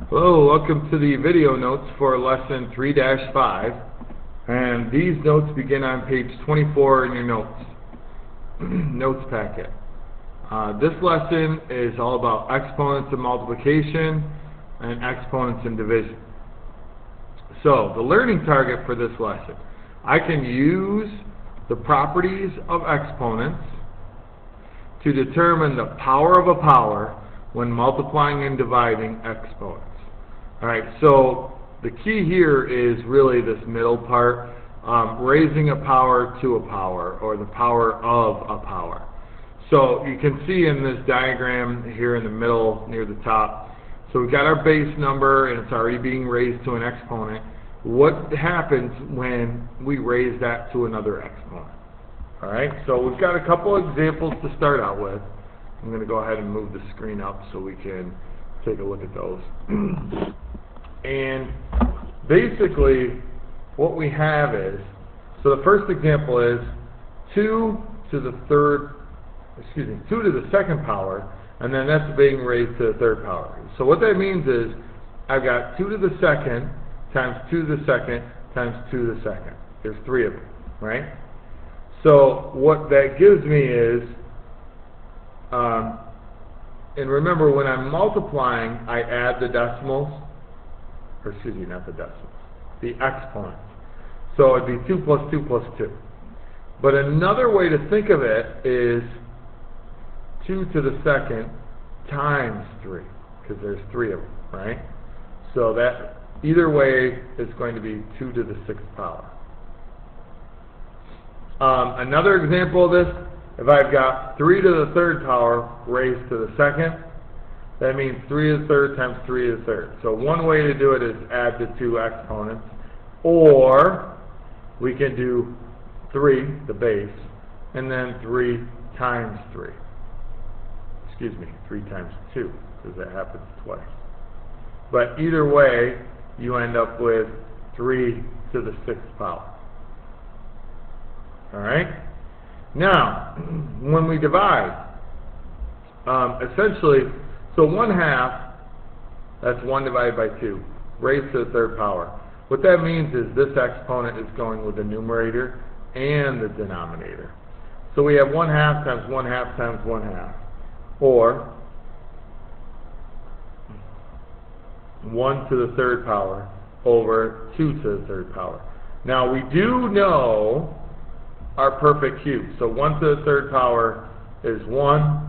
Hello, welcome to the video notes for lesson 3-5, and these notes begin on page 24 in your notes packet. This lesson is all about exponents of multiplication and exponents in division. So, the learning target for this lesson, I can use the properties of exponents to determine the power of a power when multiplying and dividing exponents. Alright, so the key here is really this middle part, raising a power to a power, or the power of a power. So you can see in this diagram here in the middle near the top, so we've got our base number and it's already being raised to an exponent. What happens when we raise that to another exponent? Alright, so we've got a couple examples to start out with. I'm going to go ahead and move the screen up so we can take a look at those. And basically what we have is, so the first example is 2 to the second power, and then that's being raised to the third power. So what that means is I've got 2 to the second times 2 to the second times 2 to the second. There's 3 of them, right? So what that gives me is, and remember when I'm multiplying, I add the decimals, or excuse me, not the decimals, the exponents. So it'd be 2 plus 2 plus 2. But another way to think of it is 2 to the second times 3, because there's 3 of them, right? So that, either way, it's going to be 2 to the 6th power. Another example of this, if I've got 3 to the third power raised to the second, that means 3 to the third times 3 to the third. So one way to do it is add the 2 exponents, or we can do 3, the base, and then 3 times 3. Excuse me, 3 times 2, because that happens twice. But either way, you end up with 3 to the 6th power. Alright? Now, when we divide, essentially, so 1/2, that's 1 divided by 2, raised to the third power. What that means is this exponent is going with the numerator and the denominator. So we have 1/2 times 1/2 times 1/2, or 1 to the third power over 2 to the third power. Now we do know our perfect cube. So 1 to the third power is 1,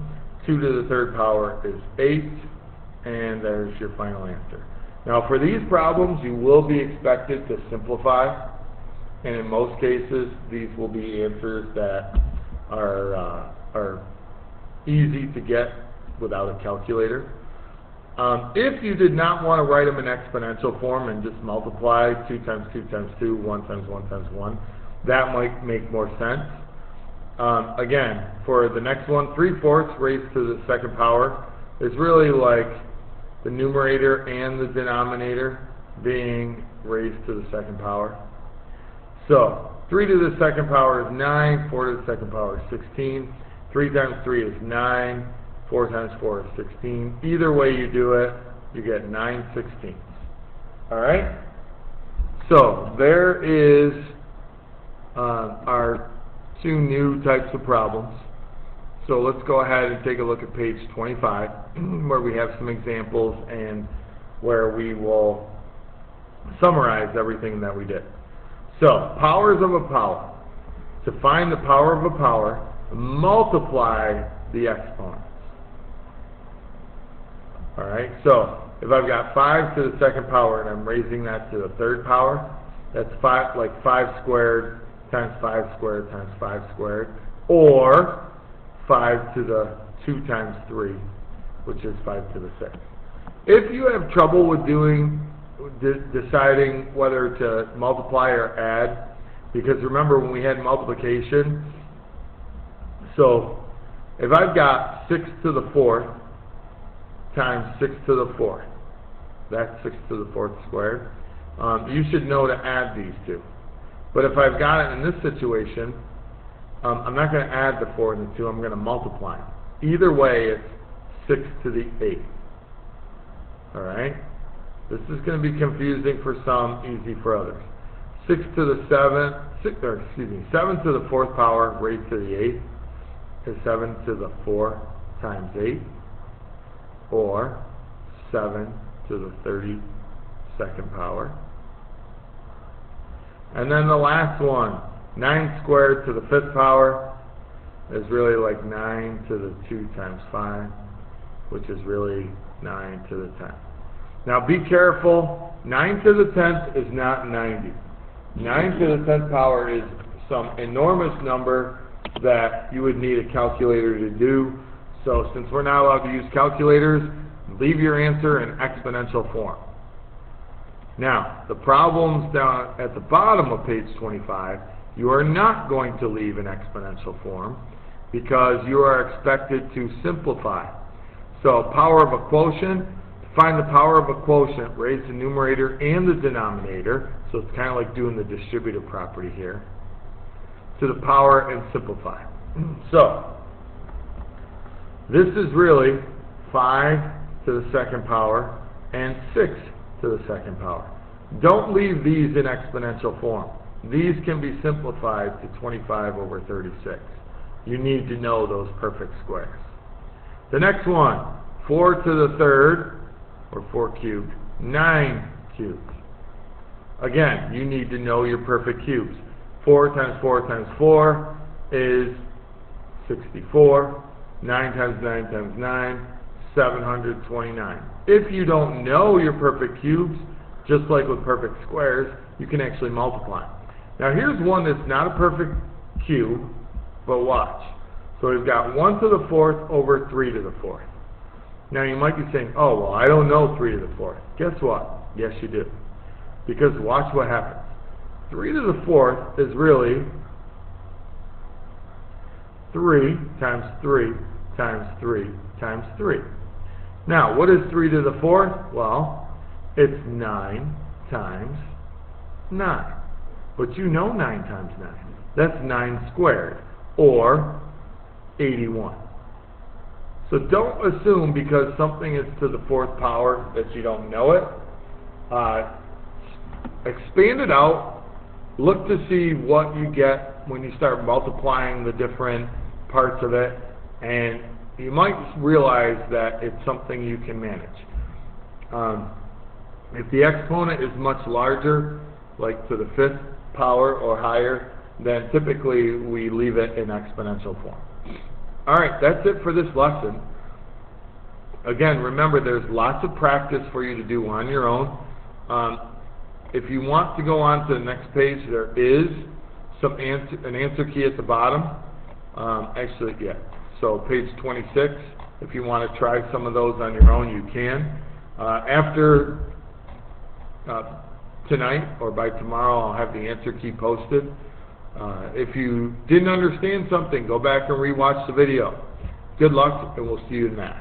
2 to the third power is 8, and there's your final answer. Now for these problems, you will be expected to simplify, and in most cases, these will be answers that are easy to get without a calculator. If you did not want to write them in exponential form and just multiply 2 times 2 times 2, 1 times 1 times 1, that might make more sense. Again, for the next one, 3/4 raised to the second power is really like the numerator and the denominator being raised to the second power. So 3 to the second power is 9, 4 to the second power is 16, 3 times 3 is 9, 4 times 4 is 16. Either way you do it, you get 9/16. Alright? So there is our 2 new types of problems. So let's go ahead and take a look at page 25 where we have some examples and where we will summarize everything that we did. So, powers of a power. To find the power of a power, multiply the exponents. Alright, so if I've got 5 to the second power and I'm raising that to the third power, that's 5 squared times 5 squared times 5 squared, or 5 to the 2 times 3, which is 5 to the 6. If you have trouble with deciding whether to multiply or add, because remember when we had multiplication, so if I've got 6 to the 4th times 6 to the 4th, that's 6 to the 4th squared, you should know to add these two. But if I've got it in this situation, I'm not going to add the 4 and the 2, I'm going to multiply them. Either way, it's 6 to the 8th. Alright? This is going to be confusing for some, easy for others. 7 to the 4th power raised to the 8th is 7 to the 4 times 8, or 7 to the 32nd power. And then the last one, 9 squared to the 5th power, is really like 9 to the 2 times 5, which is really 9 to the 10th. Now be careful, 9 to the 10th is not 90. 9 to the 10th power is some enormous number that you would need a calculator to do. So since we're not allowed to use calculators, leave your answer in exponential form. Now, the problems down at the bottom of page 25, you are not going to leave in exponential form because you are expected to simplify. So power of a quotient, to find the power of a quotient, raise the numerator and the denominator, so it's kind of like doing the distributive property here, to the power and simplify. So, this is really 5 to the 2nd power and 6 to the 2nd power. Don't leave these in exponential form. These can be simplified to 25 over 36. You need to know those perfect squares. The next one, 4 to the 3rd, or 4 cubed, 9 cubed. Again, you need to know your perfect cubes. 4 times 4 times 4 is 64. 9 times 9 times 9, 729. If you don't know your perfect cubes, just like with perfect squares, you can actually multiply. Now here's one that's not a perfect cube, but watch. So we've got 1 to the 4th over 3 to the 4th. Now you might be saying, oh, well, I don't know 3 to the 4th. Guess what? Yes, you do. Because watch what happens. 3 to the 4th is really 3 times 3 times 3 times 3. Now, what is 3 to the 4th? Well, it's 9 times 9. But you know 9 times 9. That's 9 squared, or 81. So don't assume because something is to the 4th power that you don't know it. Expand it out. Look to see what you get when you start multiplying the different parts of it, and you might realize that it's something you can manage. If the exponent is much larger, like to the 5th power or higher, then typically we leave it in exponential form. Alright, that's it for this lesson. Again, remember there's lots of practice for you to do on your own. If you want to go on to the next page, there is an answer key at the bottom. Actually, yeah. So page 26, if you want to try some of those on your own, you can. After tonight or by tomorrow, I'll have the answer key posted. If you didn't understand something, go back and rewatch the video. Good luck, and we'll see you in math.